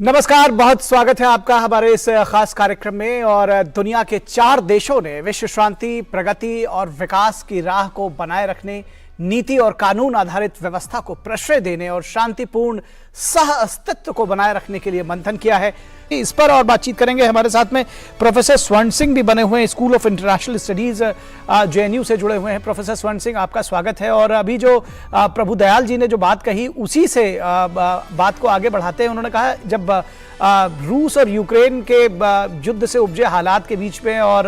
नमस्कार, बहुत स्वागत है आपका हमारे इस खास कार्यक्रम में। और दुनिया के 4 देशों ने विश्व शांति, प्रगति और विकास की राह को बनाए रखने, नीति और कानून आधारित व्यवस्था को प्रश्रय देने और शांतिपूर्ण सह अस्तित्व को बनाए रखने के लिए मंथन किया है। इस पर और बातचीत करेंगे। हमारे साथ में प्रोफेसर स्वर्ण सिंह भी बने हुए हैं, school of international studies JNU से जुड़े हुए हैं। प्रोफेसर स्वर्ण सिंह, आपका स्वागत है। और अभी जो प्रभुदयाल जी ने जो बात कही, उसी से बात को आगे बढ़ाते हैं। उन्होंने कहा जब रूस और यूक्रेन के युद्ध से उपजे हालात के बीच में और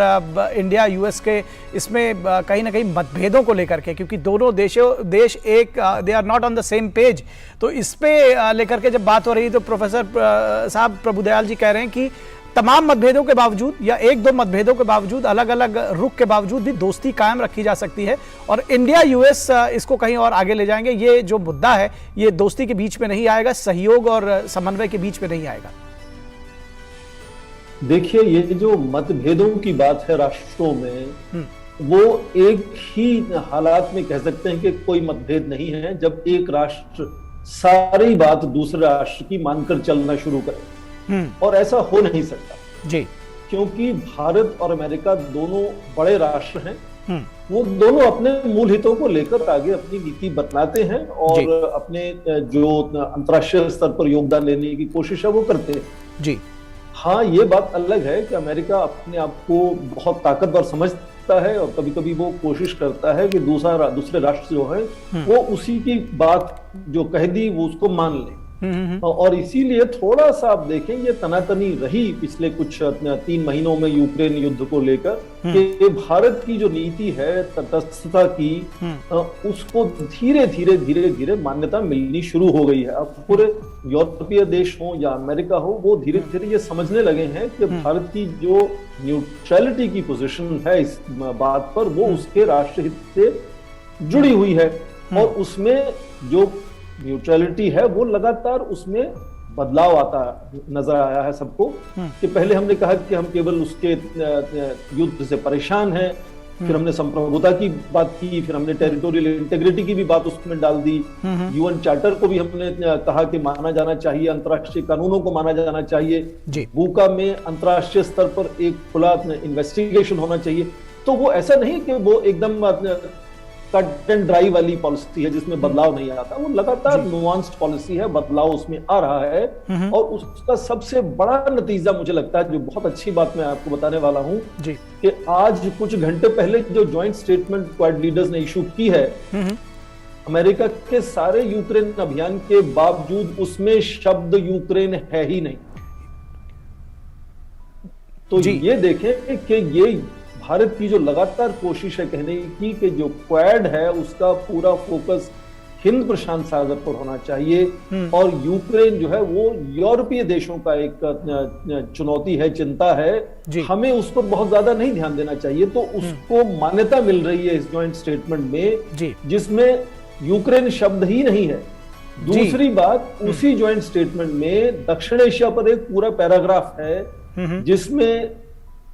इंडिया US के इसमें कहीं ना कहीं मतभेदों को लेकर के, क्योंकि दोनों देश एक they are not on the same page, तो इस पे लेकर के जब बात हो रही तो प्रोफेसर साहब प्रभुदयाल जी कह रहे हैं कि तमाम मतभेदों के बावजूद या 1-2 मतभेदों के बावजूद, अलग अलग रुख के बावजूद भी दोस्ती कायम रखी जा सकती है और इंडिया US इसको कहीं और आगे ले जाएंगे। ये जो मुद्दा है ये दोस्ती के बीच में नहीं आएगा, सहयोग और समन्वय के बीच में नहीं आएगा। देखिए, ये जो मतभेदों की बात है राष्ट्रों में, वो एक ही हालात में कह सकते हैं कि कोई मतभेद नहीं है जब एक राष्ट्र सारी बात दूसरे राष्ट्र की मानकर चलना शुरू करे। और ऐसा हो नहीं सकता जी, क्योंकि भारत और अमेरिका दोनों बड़े राष्ट्र हैं। वो दोनों अपने मूल हितों को लेकर आगे अपनी नीति बतलाते हैं और अपने जो अंतर्राष्ट्रीय स्तर पर योगदान लेने की कोशिश है वो करते हैं जी। हाँ, ये बात अलग है कि अमेरिका अपने आप को बहुत ताकतवर समझता है और कभी कभी वो कोशिश करता है कि दूसरे राष्ट्र जो है वो उसी की बात जो कह दी वो उसको मान ले। और इसीलिए थोड़ा सा आप देखें, ये तनातनी रही पिछले कुछ 3 महीनों में यूक्रेन युद्ध को लेकर कि भारत की जो नीति है तटस्थता की, उसको धीरे धीरे मान्यता मिलनी शुरू हो गई है। अब पूरे यूरोपीय देश हो या अमेरिका हो, वो धीरे धीरे ये समझने लगे हैं कि भारत की जो न्यूट्रलिटी की पोजीशन है इस बात पर, वो उसके राष्ट्रहित से जुड़ी हुई है। और उसमें जो न्यूट्रलिटी है वो लगातार उसमें बदलाव आता नजर आया है सबको। कि पहले हमने कहा कि हम केवल उसके युद्ध से परेशान हैं, फिर हमने संप्रभुता की बात की, फिर हमने टेरिटोरियल इंटीग्रिटी की भी बात उसमें डाल दी। UN चार्टर को भी हमने कहा कि माना जाना चाहिए, अंतर्राष्ट्रीय कानूनों को माना जाना चाहिए। वूका में अंतर्राष्ट्रीय स्तर पर एक खुला इन्वेस्टिगेशन होना चाहिए। तो वो ऐसा नहीं कि वो एकदम कट एंड ड्राई वाली पॉलिसी है जिसमें बदलाव नहीं आता। वो लगातार नुआंस्ड पॉलिसी है, बदलाव उसमें आ रहा है। और उसका सबसे बड़ा नतीजा मुझे लगता है, जो बहुत अच्छी बात मैं आपको बताने वाला हूं, कि आज कुछ घंटे पहले जो ज्वाइंट स्टेटमेंट क्वाड लीडर्स ने इशू की है, अमेरिका के सारे यूक्रेन अभियान के बावजूद उसमें शब्द यूक्रेन है ही नहीं। तो ये देखें कि ये भारत की जो लगातार कोशिश है कहने की कि जो क्वाड है उसका पूरा फोकस हिंद प्रशांत सागर पर होना चाहिए, और यूक्रेन जो है वो यूरोपीय देशों का एक चुनौती है, चिंता है, हमें उस पर बहुत ज्यादा नहीं ध्यान देना चाहिए। तो उसको मान्यता मिल रही है इस जॉइंट स्टेटमेंट में, जिसमें यूक्रेन शब्द ही नहीं है। दूसरी बात, उसी जॉइंट स्टेटमेंट में दक्षिण एशिया पर एक पूरा पैराग्राफ है जिसमें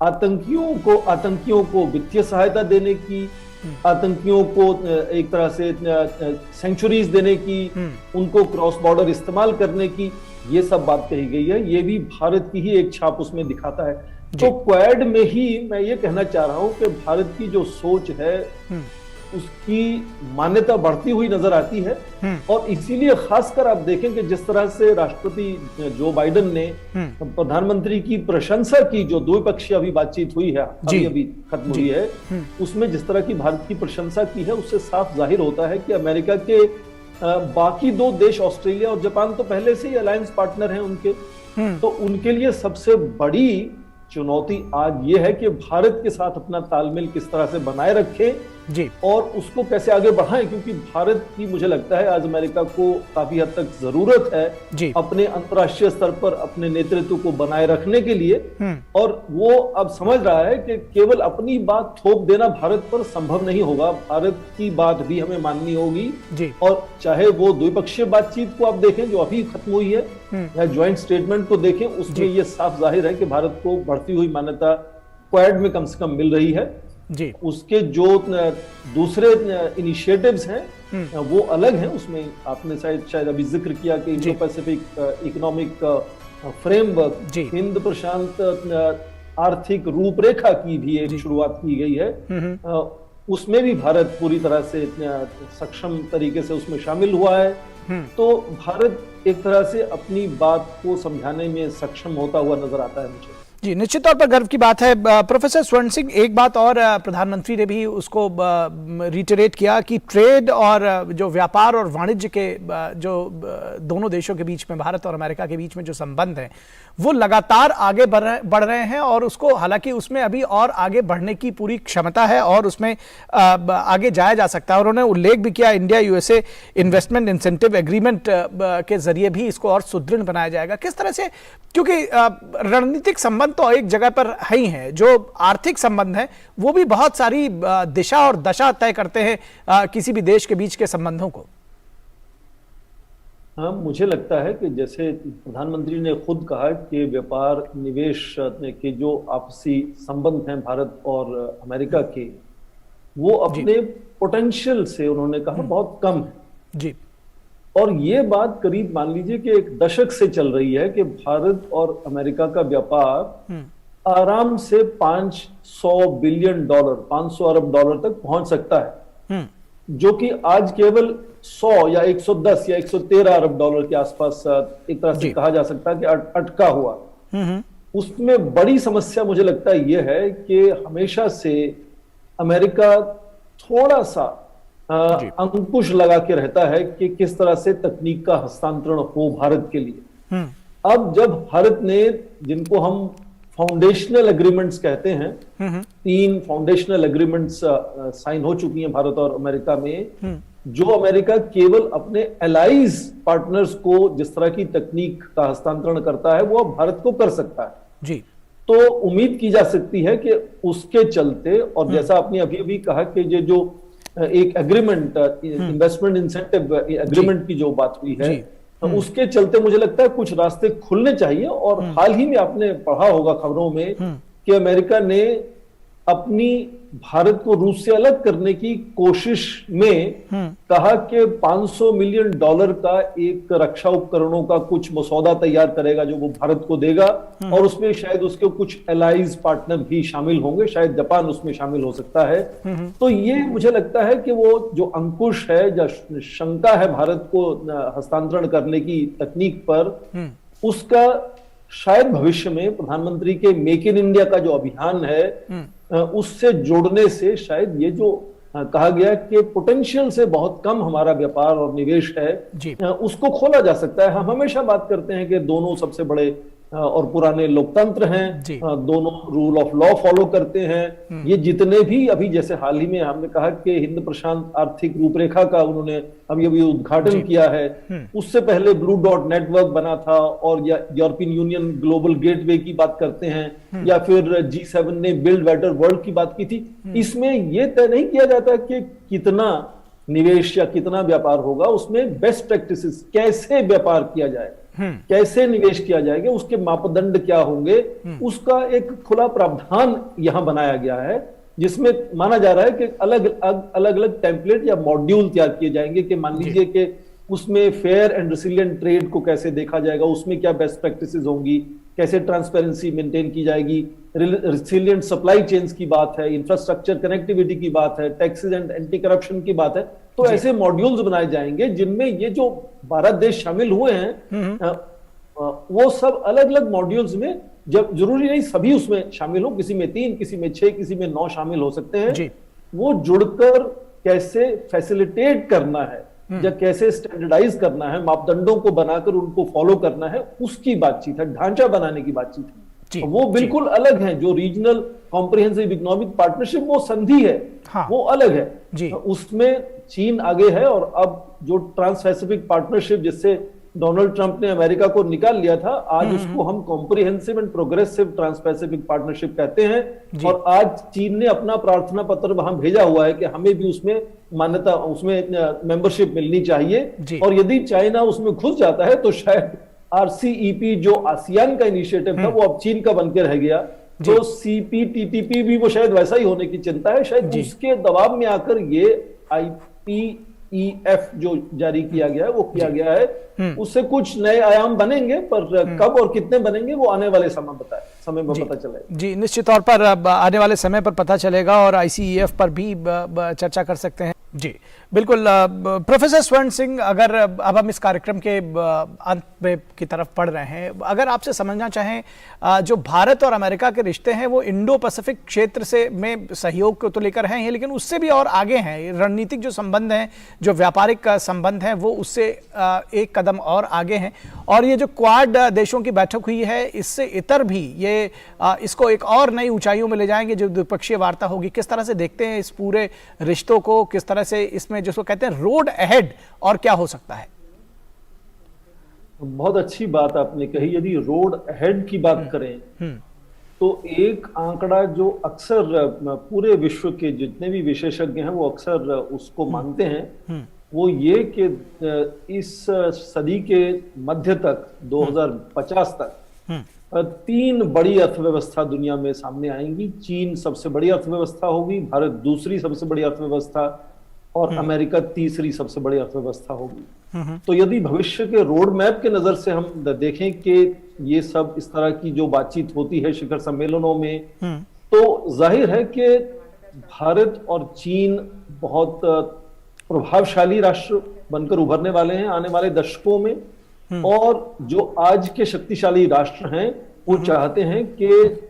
आतंकियों को वित्तीय सहायता देने की, आतंकियों को एक तरह से सेंचुरीज देने की, उनको क्रॉस बॉर्डर इस्तेमाल करने की, ये सब बात कही गई है। ये भी भारत की ही एक छाप उसमें दिखाता है। तो क्वाड में ही मैं ये कहना चाह रहा हूं कि भारत की जो सोच है उसकी मान्यता बढ़ती हुई नजर आती है। और इसीलिए खासकर आप देखें कि जिस तरह से राष्ट्रपति जो बाइडेन ने प्रधानमंत्री की प्रशंसा की, जो द्विपक्षीय अभी बातचीत हुई है, अभी खत्म हुई है, उसमें जिस तरह की भारत की प्रशंसा की है, उससे साफ जाहिर होता है कि अमेरिका के बाकी 2 देश, ऑस्ट्रेलिया और जापान, तो पहले से ही अलायंस पार्टनर हैं उनके। तो उनके लिए सबसे बड़ी चुनौती आज ये है कि भारत के साथ अपना तालमेल किस तरह से बनाए रखें और उसको कैसे आगे बढ़ाएं, क्योंकि भारत की मुझे लगता है आज अमेरिका को काफी हद तक जरूरत है अपने अंतर्राष्ट्रीय स्तर पर अपने नेतृत्व को बनाए रखने के लिए। और वो अब समझ रहा है कि केवल अपनी बात थोप देना भारत पर संभव नहीं होगा, भारत की बात भी हमें माननी होगी। और चाहे वो द्विपक्षीय बातचीत को आप देखें जो अभी खत्म हुई है, या ज्वाइंट स्टेटमेंट को देखें, उसमें ये साफ जाहिर है कि भारत को बढ़ती हुई मान्यता क्वाड में कम से कम मिल रही है। उसके जो दूसरे इनिशिएटिव्स हैं वो अलग हैं। उसमें आपने शायद अभी जिक्र किया कि इंडो पैसिफिक इकोनॉमिक फ्रेमवर्क, जी। हिंद प्रशांत आर्थिक रूपरेखा की भी एक शुरुआत की गई है। उसमें भी भारत पूरी तरह से सक्षम तरीके से उसमें शामिल हुआ है। तो भारत एक तरह से अपनी बात को समझाने में सक्षम होता हुआ नजर आता है मुझे। जी, निश्चित तौर पर गर्व की बात है। प्रोफेसर स्वर्ण सिंह, एक बात और प्रधानमंत्री ने भी उसको रिटरेट किया कि ट्रेड और जो व्यापार और वाणिज्य के जो दोनों देशों के बीच में, भारत और अमेरिका के बीच में जो संबंध हैं, वो लगातार आगे बढ़ रहे हैं और उसको, हालांकि उसमें अभी और आगे बढ़ने की पूरी क्षमता है और उसमें आगे जाया जा सकता है। और उन्होंने उल्लेख भी किया India USA investment incentive agreement के जरिए भी इसको और सुदृढ़ बनाया जाएगा। किस तरह से, क्योंकि रणनीतिक संबंध तो एक जगह पर है ही है, जो आर्थिक संबंध है वो भी बहुत सारी दिशा और दशा तय करते हैं किसी भी देश के बीच के संबंधों को। हाँ, मुझे लगता है कि जैसे प्रधानमंत्री ने खुद कहा कि व्यापार निवेश के जो आपसी संबंध हैं भारत और अमेरिका के, वो अपने पोटेंशियल से उन्होंने कहा बहुत कम है जी। और ये बात करीब मान लीजिए कि एक दशक से चल रही है कि भारत और अमेरिका का व्यापार आराम से 500 बिलियन डॉलर, 500 अरब डॉलर तक पहुंच सकता है, जो कि आज केवल 100 या 110 या 113 अरब डॉलर के आसपास एक तरह से कहा जा सकता है कि अटका हुआ। उसमें बड़ी समस्या मुझे लगता है यह है कि हमेशा से अमेरिका थोड़ा सा अंकुश लगा के रहता है कि किस तरह से तकनीक का हस्तांतरण हो भारत के लिए। अब जब भारत ने, जिनको हम फाउंडेशनल एग्रीमेंट्स कहते हैं, 3 फाउंडेशनल एग्रीमेंट्स साइन हो चुकी हैं भारत और अमेरिका में, जो अमेरिका केवल अपने एलाइज पार्टनर्स को जिस तरह की तकनीक का हस्तांतरण करता है वो अब भारत को कर सकता है जी। तो उम्मीद की जा सकती है कि उसके चलते, और जैसा आपने अभी अभी कहा कि ये जो एक एग्रीमेंट, इन्वेस्टमेंट इंसेंटिव एग्रीमेंट की जो बात हुई है, उसके चलते मुझे लगता है कुछ रास्ते खुलने चाहिए। और हाल ही में आपने पढ़ा होगा खबरों में कि अमेरिका ने अपनी भारत को रूस से अलग करने की कोशिश में कहा कि 500 मिलियन डॉलर का एक रक्षा उपकरणों का कुछ मसौदा तैयार करेगा जो वो भारत को देगा, और उसमें शायद उसके कुछ एलाइज पार्टनर भी शामिल होंगे, शायद जापान उसमें शामिल हो सकता है। तो ये मुझे लगता है कि वो जो अंकुश है या शंका है भारत को हस्तांतरण करने की तकनीक पर, उसका शायद भविष्य में प्रधानमंत्री के मेक इन इंडिया का जो अभियान है उससे जोड़ने से शायद ये जो कहा गया कि पोटेंशियल से बहुत कम हमारा व्यापार और निवेश है उसको खोला जा सकता है। हम हमेशा बात करते हैं कि दोनों सबसे बड़े और पुराने लोकतंत्र हैं, दोनों रूल ऑफ लॉ फॉलो करते हैं। ये जितने भी अभी, जैसे हाल ही में हमने कहा कि हिंद प्रशांत आर्थिक रूपरेखा का उन्होंने अभी अभी उद्घाटन किया है, उससे पहले ब्लू डॉट नेटवर्क बना था, और या यूरोपियन यूनियन ग्लोबल गेटवे की बात करते हैं, या फिर G7 ने बिल्ड बेटर वर्ल्ड की बात की थी। इसमें यह तय नहीं किया जाता कि कितना निवेश या कितना व्यापार होगा, उसमें बेस्ट प्रैक्टिसेस, कैसे व्यापार किया जाए, कैसे निवेश किया जाएगा, उसके मापदंड क्या होंगे, उसका एक खुला प्रावधान यहां बनाया गया है, जिसमें माना जा रहा है कि अलग अलग टेम्पलेट या मॉड्यूल तैयार किए जाएंगे कि मान लीजिए कि उसमें फेयर एंड रेसिलिएंट ट्रेड को कैसे देखा जाएगा, उसमें क्या बेस्ट प्रैक्टिसेस होंगी, कैसे ट्रांसपेरेंसी मेंटेन की जाएगी, रेसिलिएंट सप्लाई चेन्स की बात है, इंफ्रास्ट्रक्चर कनेक्टिविटी की बात है, टैक्सेस एंड एंटी करप्शन की बात है। तो ऐसे मॉड्यूल्स बनाए जाएंगे जिनमें ये जो 12 देश शामिल हुए हैं वो सब अलग अलग मॉड्यूल्स में, जब जरूरी नहीं सभी उसमें शामिल हो, किसी में 3, किसी में 6, किसी में 9 शामिल हो सकते हैं, वो जुड़कर कैसे फैसिलिटेट करना है या कैसे स्टैंडर्डाइज करना है, मापदंडों को बनाकर उनको फॉलो करना है, उसकी बातचीत है, ढांचा बनाने की बातचीत है। वो बिल्कुल अलग है। जो रीजनल कॉम्प्रिहेंसिव इकोनॉमिक पार्टनरशिप वो संधि है, वो अलग है, उसमें चीन आगे है। और अब जो ट्रांस पैसिफिक पार्टनरशिप जिससे डोनाल्ड ट्रंप ने अमेरिका को निकाल लिया था, आज उसको हम Comprehensive and Progressive Trans Pacific Partnership कहते हैं। और आज चीन ने अपना प्रार्थना पत्र वहां भेजा हुआ है कि हमें भी उसमें मान्यता, उसमें मेंबरशिप मिलनी चाहिए। और यदि चाइना उसमें घुस जाता है तो शायद RCEP जो आसियान का इनिशिएटिव था वो अब चीन का बनकर रह गया, तो CPTPP भी वो शायद वैसा ही होने की चिंता है। शायद उसके दबाव में आकर ये ICEF जो जारी किया गया है वो किया गया है, उससे कुछ नए आयाम बनेंगे, पर कब और कितने बनेंगे वो आने वाले समय में पता चलेगा। जी, निश्चित तौर पर आने वाले समय पर पता चलेगा और ICEF पर भी चर्चा कर सकते हैं। जी बिल्कुल। प्रोफेसर स्वर्ण सिंह, अगर अब हम इस कार्यक्रम के अंत में की तरफ बढ़ रहे हैं, अगर आपसे समझना चाहें, जो भारत और अमेरिका के रिश्ते हैं वो इंडो पैसिफिक क्षेत्र से में सहयोग को तो लेकर हैं ही, लेकिन उससे भी और आगे हैं। रणनीतिक जो संबंध हैं, जो व्यापारिक संबंध हैं, वो उससे एक कदम और आगे हैं। और ये जो क्वाड देशों की बैठक हुई है, इससे इतर भी ये इसको एक और नई ऊंचाइयों में ले जाएंगे जो द्विपक्षीय वार्ता होगी। किस तरह से देखते हैं इस पूरे रिश्तों को, किस तरह से इसमें जिसको कहते हैं रोड अहेड, और क्या हो सकता है? बहुत अच्छी बात आपने कही। यदि रोड अहेड की बात करें तो एक आंकड़ा जो अक्सर पूरे विश्व के जितने भी विशेषज्ञ हैं वो अक्सर उसको मानते हैं, वो ये कि इस सदी के मध्य तक 2050 तक 3 बड़ी अर्थव्यवस्था दुनिया में सामने आएंगी। चीन सबसे बड़ी अर्थव्यवस्था होगी, भारत दूसरी सबसे बड़ी अर्थव्यवस्था और अमेरिका तीसरी सबसे बड़ी अर्थव्यवस्था होगी। तो यदि भविष्य के रोड मैप के नजर से हम देखें कि ये सब इस तरह की जो बातचीत होती है शिखर सम्मेलनों में, तो जाहिर है कि भारत और चीन बहुत प्रभावशाली राष्ट्र बनकर उभरने वाले हैं आने वाले दशकों में। और जो आज के शक्तिशाली राष्ट्र हैं वो चाहते हैं कि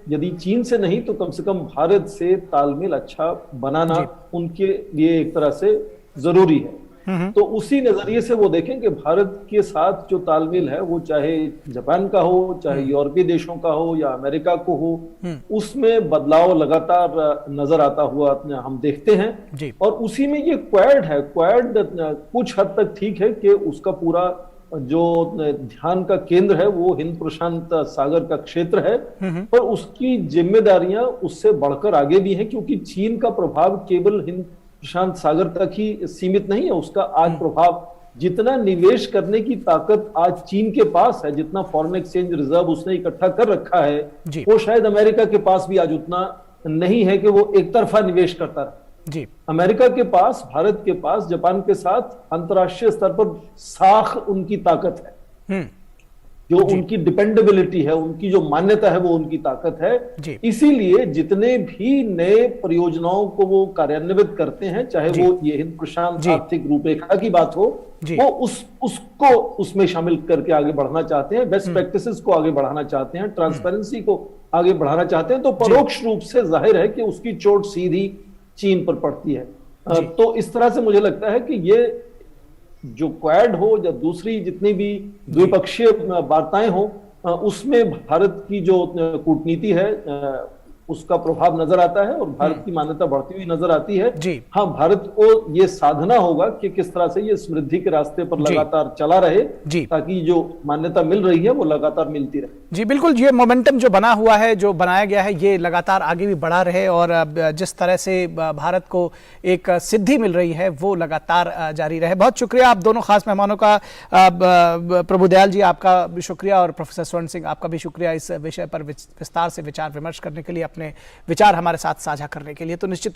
यदि चीन से नहीं तो कम से कम भारत से तालमेल अच्छा बनाना उनके लिए एक तरह से जरूरी है। तो उसी नजरिए से वो देखें कि भारत के साथ जो तालमेल है वो चाहे जापान का हो, चाहे यूरोपीय देशों का हो या अमेरिका को हो, उसमें बदलाव लगातार नजर आता हुआ हम देखते हैं। और उसी में ये क्वाड है। क्वाड कुछ हद तक ठीक है कि उसका पूरा जो ध्यान का केंद्र है वो हिंद प्रशांत सागर का क्षेत्र है, पर उसकी जिम्मेदारियां उससे बढ़कर आगे भी हैं, क्योंकि चीन का प्रभाव केवल हिंद प्रशांत सागर तक ही सीमित नहीं है। उसका आज प्रभाव, जितना निवेश करने की ताकत आज चीन के पास है, जितना फॉरेन एक्सचेंज रिजर्व उसने इकट्ठा कर रखा है, वो शायद अमेरिका के पास भी आज उतना नहीं है कि वो एक तरफा निवेश करता रहे। जी, अमेरिका के पास, भारत के पास, जापान के साथ अंतर्राष्ट्रीय स्तर पर साख उनकी ताकत है, जो उनकी डिपेंडेबिलिटी है, उनकी जो मान्यता है वो उनकी ताकत है। इसीलिए जितने भी नए परियोजनाओं को वो कार्यान्वित करते हैं, चाहे वो ये हिंद प्रशांत आर्थिक रूपरेखा की बात हो, वो उसको उसमें शामिल करके आगे बढ़ना चाहते हैं, बेस्ट प्रैक्टिसेस को आगे बढ़ाना चाहते हैं, ट्रांसपेरेंसी को आगे बढ़ाना चाहते हैं। तो परोक्ष रूप से जाहिर है कि उसकी चोट सीधी चीन पर पड़ती है। तो इस तरह से मुझे लगता है कि ये जो क्वाड हो या दूसरी जितनी भी द्विपक्षीय वार्ताएं हो, उसमें भारत की जो कूटनीति है उसका प्रभाव नजर आता है और भारत की मान्यता बढ़ती हुई नजर आती है। हाँ, भारत को ये साधना होगा कि किस तरह से ये समृद्धि के रास्ते पर लगातार चला रहे, ताकि जो मान्यता मिल रही है वो लगातार मिलती रहे। जी बिल्कुल, ये मोमेंटम जो बना हुआ है, जो बनाया गया है, ये लगातार आगे भी बढ़ा रहे और जिस तरह से भारत को एक सिद्धि मिल रही है वो लगातार जारी रहे। बहुत शुक्रिया आप दोनों खास मेहमानों का। प्रभुदयाल जी आपका भी शुक्रिया और प्रोफेसर स्वर्ण सिंह आपका भी शुक्रिया इस विषय पर विस्तार से विचार विमर्श करने के लिए, अपने विचार हमारे साथ साझा करने के लिए। तो निश्चित